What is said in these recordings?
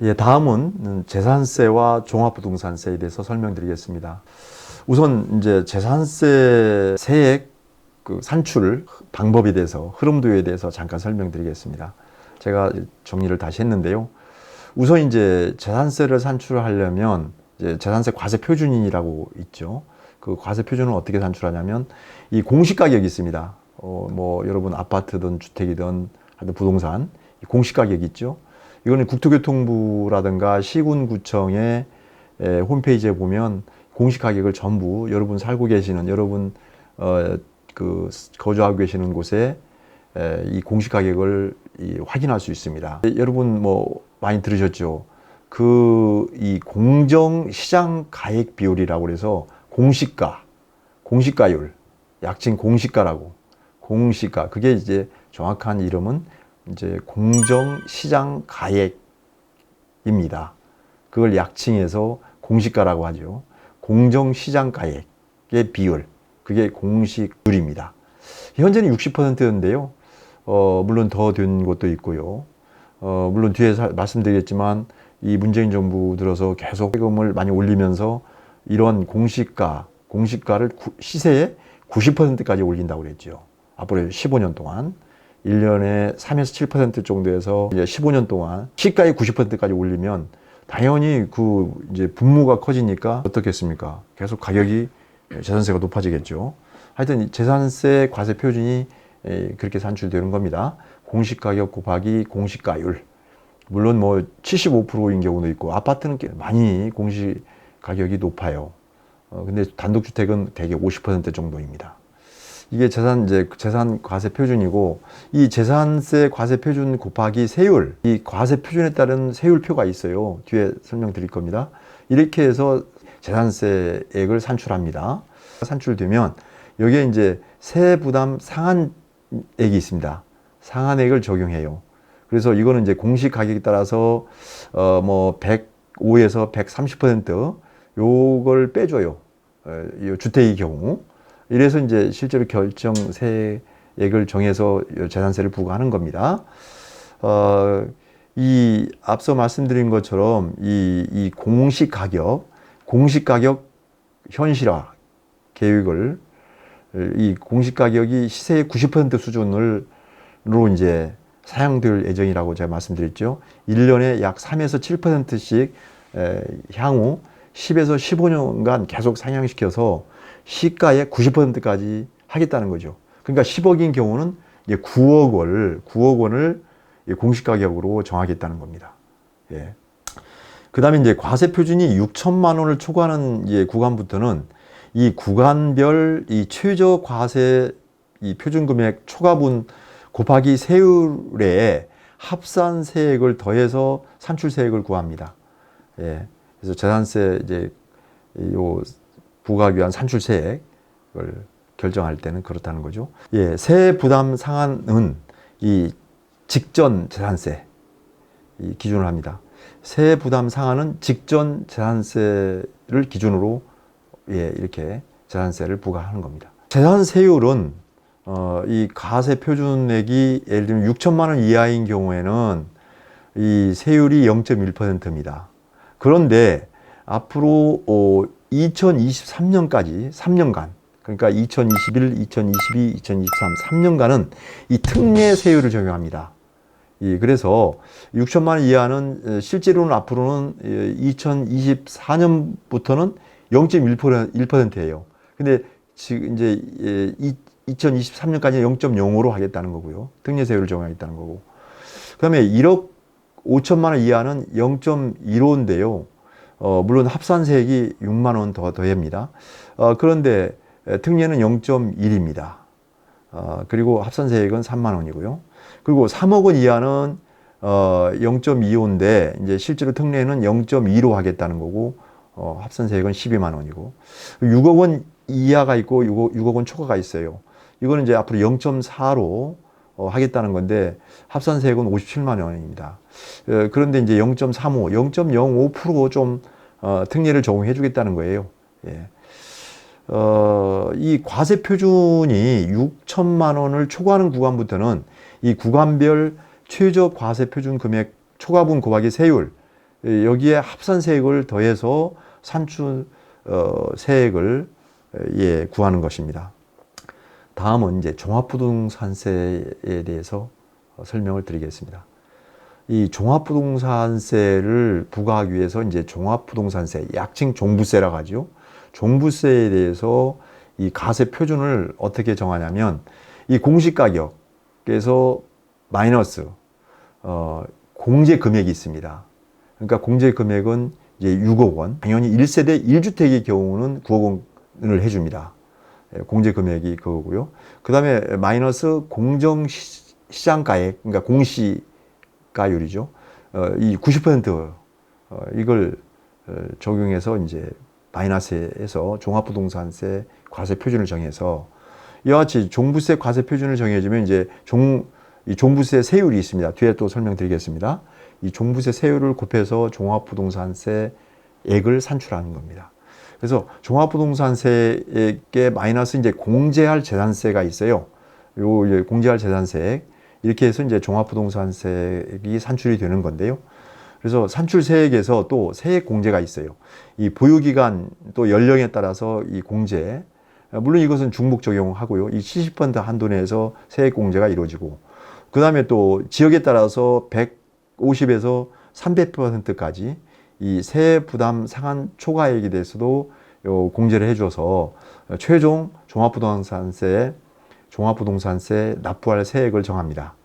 예, 다음은 재산세와 종합부동산세에 대해서 설명드리겠습니다. 우선 이제 재산세 세액 산출 방법에 대해서, 흐름도에 대해서 잠깐 설명드리겠습니다. 제가 정리를 다시 했는데요. 우선 이제 재산세를 산출하려면 이제 재산세 과세 표준이라고 있죠. 그 과세 표준은 어떻게 산출하냐면 이 공시가격이 있습니다. 뭐 여러분 아파트든 주택이든 하여튼 부동산 공시가격이 있죠. 이거는 국토교통부라든가 시군구청의 홈페이지에 보면 공시가격을 전부 여러분 살고 계시는 여러분 거주하고 계시는 곳에 이 공시가격을 확인할 수 있습니다. 여러분 뭐 많이 들으셨죠? 이 공정시장 가액 비율이라고 해서 공시가율, 약칭 공시가라고. 공시가 그게 이제 정확한 이름은 이제 공정시장 가액입니다. 그걸 약칭해서 공시가라고 하죠. 공정시장 가액의 비율, 그게 공시율입니다. 현재는 60%인데요. 물론 더 된 곳도 있고요. 물론 뒤에 말씀드리겠지만 이 문재인 정부 들어서 계속 세금을 많이 올리면서 이런 공시가를 시세의 90%까지 올린다고 그랬죠. 앞으로 15년 동안 1년에 3에서 7% 정도에서 이제 15년 동안 시가의 90%까지 올리면 당연히 이제 분모가 커지니까 어떻겠습니까? 계속 가격이 재산세가 높아지겠죠. 하여튼 재산세 과세 표준이 그렇게 산출되는 겁니다. 공시가격 곱하기 공시가율. 물론 뭐 75%인 경우도 있고 아파트는 많이 공시가격이 높아요. 근데 단독주택은 대개 50% 정도입니다. 이게 재산 과세 표준이고 이 재산세 과세 표준 곱하기 세율, 이 과세 표준에 따른 세율표가 있어요. 뒤에 설명드릴 겁니다. 이렇게 해서 재산세액을 산출합니다. 산출되면 여기에 이제 세부담 상한액이 있습니다. 상한액을 적용해요. 그래서 이거는 이제 공시 가격에 따라서 뭐 105에서 130% 요걸 빼줘요. 주택의 경우. 이래서 이제 실제로 결정세액을 정해서 재산세를 부과하는 겁니다. 이 앞서 말씀드린 것처럼 이 공시가격 현실화 계획을 이 공시가격이 시세의 90% 수준으로 이제 사용될 예정이라고 제가 말씀드렸죠. 1년에 약 3에서 7%씩 향후 10에서 15년간 계속 상향시켜서 시가의 90%까지 하겠다는 거죠. 그러니까 10억인 경우는 이제 9억 원을 공시가격으로 정하겠다는 겁니다. 예. 그 다음에 이제 과세 표준이 6천만 원을 초과하는 이제 구간부터는 이 구간별 이 최저 과세 이 표준금액 초과분 곱하기 세율에 합산세액을 더해서 산출세액을 구합니다. 예. 그래서 재산세 이제 부과하기 위한 산출세액을 결정할 때는 그렇다는 거죠. 예, 세 부담 상한은 이 직전 재산세 기준을 합니다. 세 부담 상한은 직전 재산세를 기준으로 이렇게 재산세를 부과하는 겁니다. 재산세율은 이 과세 표준액이 예를 들면 6천만 원 이하인 경우에는 이 세율이 0.1%입니다. 그런데 앞으로 2023년까지 3년간, 그러니까 2021, 2022, 2023, 3년간은 이 특례 세율을 적용합니다. 그래서 6천만 원 이하는 실제로는 앞으로는 2024년부터는 0.1%예요. 근데 지금 이제 2023년까지 0.05로 하겠다는 거고요. 특례 세율을 적용하겠다는 거고. 그다음에 1억 5천만 원 이하는 0.15인데요. 물론 합산세액이 6만 원 더합니다. 그런데 특례는 0.1입니다. 그리고 합산세액은 3만 원이고요. 그리고 3억 원 이하는 0.25인데 이제 실제로 특례는 0.2로 하겠다는 거고 합산세액은 12만 원이고 6억 원 이하가 있고 6억 원 초과가 있어요. 이거는 이제 앞으로 0.4로 하겠다는 건데 합산세액은 57만 원입니다. 그런데 이제 0.35, 0.05% 좀 특례를 적용해 주겠다는 거예요. 예. 이 과세 표준이 6천만 원을 초과하는 구간부터는 이 구간별 최저 과세 표준 금액 초과분 곱하기 세율, 여기에 합산 세액을 더해서 산출 세액을 구하는 것입니다. 다음은 이제 종합부동산세에 대해서 설명을 드리겠습니다. 이 종합부동산세를 부과하기 위해서 이제 종합부동산세, 약칭 종부세라고 하죠. 종부세에 대해서 이 과세 표준을 어떻게 정하냐면 이 공시가격에서 마이너스 공제 금액이 있습니다. 그러니까 공제 금액은 이제 6억 원. 당연히 1세대 1주택의 경우는 9억 원을 해줍니다. 공제 금액이 그거고요. 그 다음에 마이너스 공정시장가액, 그러니까 공시가율이죠. 이 90% 이걸 적용해서 이제 마이너스에서 종합부동산세 과세 표준을 정해서 이와 같이 종부세 과세 표준을 정해주면 이제 이 종부세 세율이 있습니다. 뒤에 또 설명드리겠습니다. 이 종부세 세율을 곱해서 종합부동산세액을 산출하는 겁니다. 그래서 종합부동산세액에 마이너스 이제 공제할 재산세가 있어요. 요 이제 공제할 재산세액 이렇게 해서 이제 종합부동산세액이 산출이 되는 건데요. 그래서 산출세액에서 또 세액 공제가 있어요. 이 보유기간 또 연령에 따라서 이 공제, 물론 이것은 중복 적용하고요. 이 70% 한도 내에서 세액 공제가 이루어지고, 그 다음에 또 지역에 따라서 150에서 300%까지 이 세액 부담 상한 초과액에 대해서도 공제를 해줘서 최종 종합부동산세 납부할 세액을 정합니다.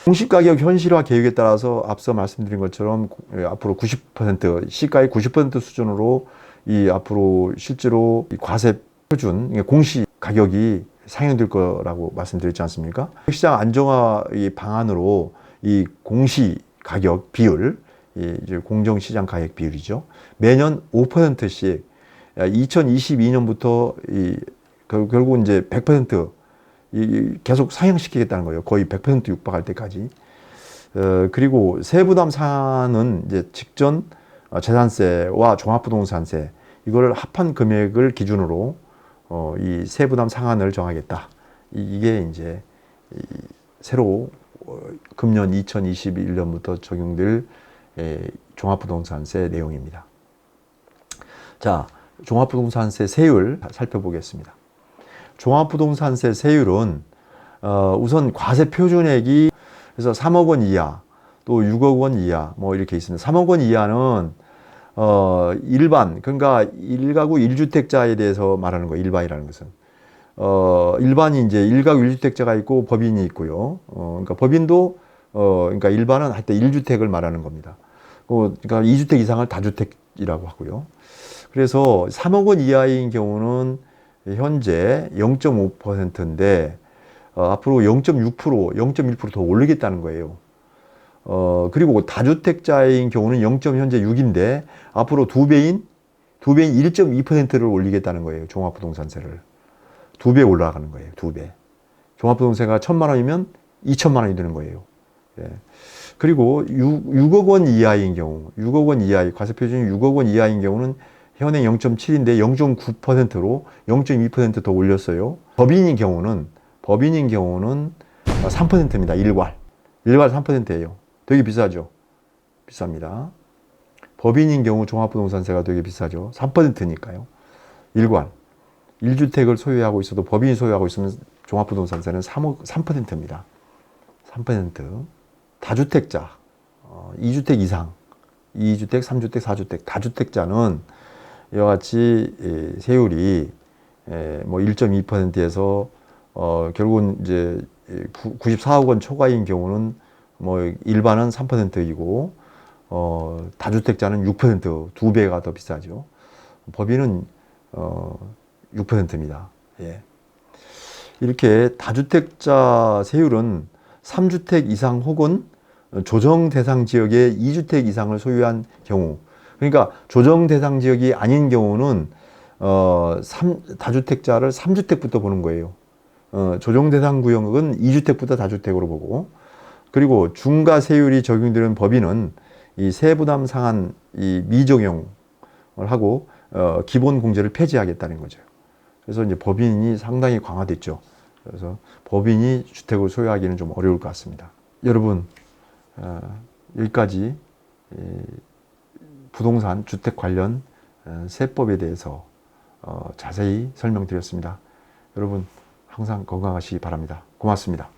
공시가격 현실화 계획에 따라서 앞서 말씀드린 것처럼 앞으로 90%, 시가의 90% 수준으로 이 앞으로 실제로 이 과세 표준, 공시 가격이 상향될 거라고 말씀드렸지 않습니까? 시장 안정화 이 방안으로 이 공시 가격 비율, 이제 공정시장 가격 비율이죠. 매년 5%씩 2022년부터 결국 이제 100% 계속 상향시키겠다는 거예요. 거의 100% 육박할 때까지. 그리고 세부담 상한은 이제 직전 재산세와 종합부동산세 이걸 합한 금액을 기준으로 이 세부담 상한을 정하겠다. 이게 이제 새로 금년 2021년부터 적용될 종합부동산세 내용입니다. 자, 종합부동산세 세율 살펴보겠습니다. 종합부동산세 세율은 우선 과세 표준액이 그래서 3억 원 이하 또 6억 원 이하 뭐 이렇게 있습니다. 3억 원 이하는 일반 그러니까 1가구 1주택자에 대해서 말하는 거예요. 일반이라는 것은 일반이 이제 1가구 1주택자가 있고 법인이 있고요. 그러니까 법인도 그러니까 일반은 할 때 1주택을 말하는 겁니다. 그러니까 2주택 이상을 다주택이라고 하고요. 그래서 3억 원 이하인 경우는 현재 0.5%인데 앞으로 0.6%, 0.1% 더 올리겠다는 거예요. 그리고 다주택자인 경우는 0. 현재 6인데 앞으로 두 배인 1.2%를 올리겠다는 거예요. 종합부동산세를. 2배 올라가는 거예요. 2배. 종합부동산세가 1,000만 원이면 2,000만 원이 되는 거예요. 예. 그리고 6억 원 이하인 경우, 6억 원 이하의 과세 표준이 6억 원 이하인 경우는 현행 0.7인데 0.9%로 0.2% 더 올렸어요. 법인인 경우는 3%입니다. 일괄 3%예요. 되게 비싸죠. 비쌉니다. 법인인 경우 종합부동산세가 되게 비싸죠. 3%니까요. 일괄 1주택을 소유하고 있어도 법인이 소유하고 있으면 종합부동산세는 3%입니다. 3%. 다주택자 2주택 이상 2주택, 3주택, 4주택 다주택자는 이와 같이 세율이 뭐 1.2%에서 결국은 이제 94억 원 초과인 경우는 뭐 일반은 3%이고 다주택자는 6%, 2배가 더 비싸죠. 법인은 6%입니다. 예. 이렇게 다주택자 세율은 3주택 이상 혹은 조정 대상 지역에 2주택 이상을 소유한 경우, 그러니까 조정 대상 지역이 아닌 경우는 다주택자를 3주택부터 보는 거예요. 조정 대상 구역은 2주택부터 다주택으로 보고, 그리고 중과 세율이 적용되는 법인은 이 세부담 상한 이 미적용을 하고 기본 공제를 폐지하겠다는 거죠. 그래서 이제 법인이 상당히 강화됐죠. 그래서 법인이 주택을 소유하기는 좀 어려울 것 같습니다. 여러분, 여기까지 부동산 주택 관련 세법에 대해서 자세히 설명드렸습니다. 여러분 항상 건강하시기 바랍니다. 고맙습니다.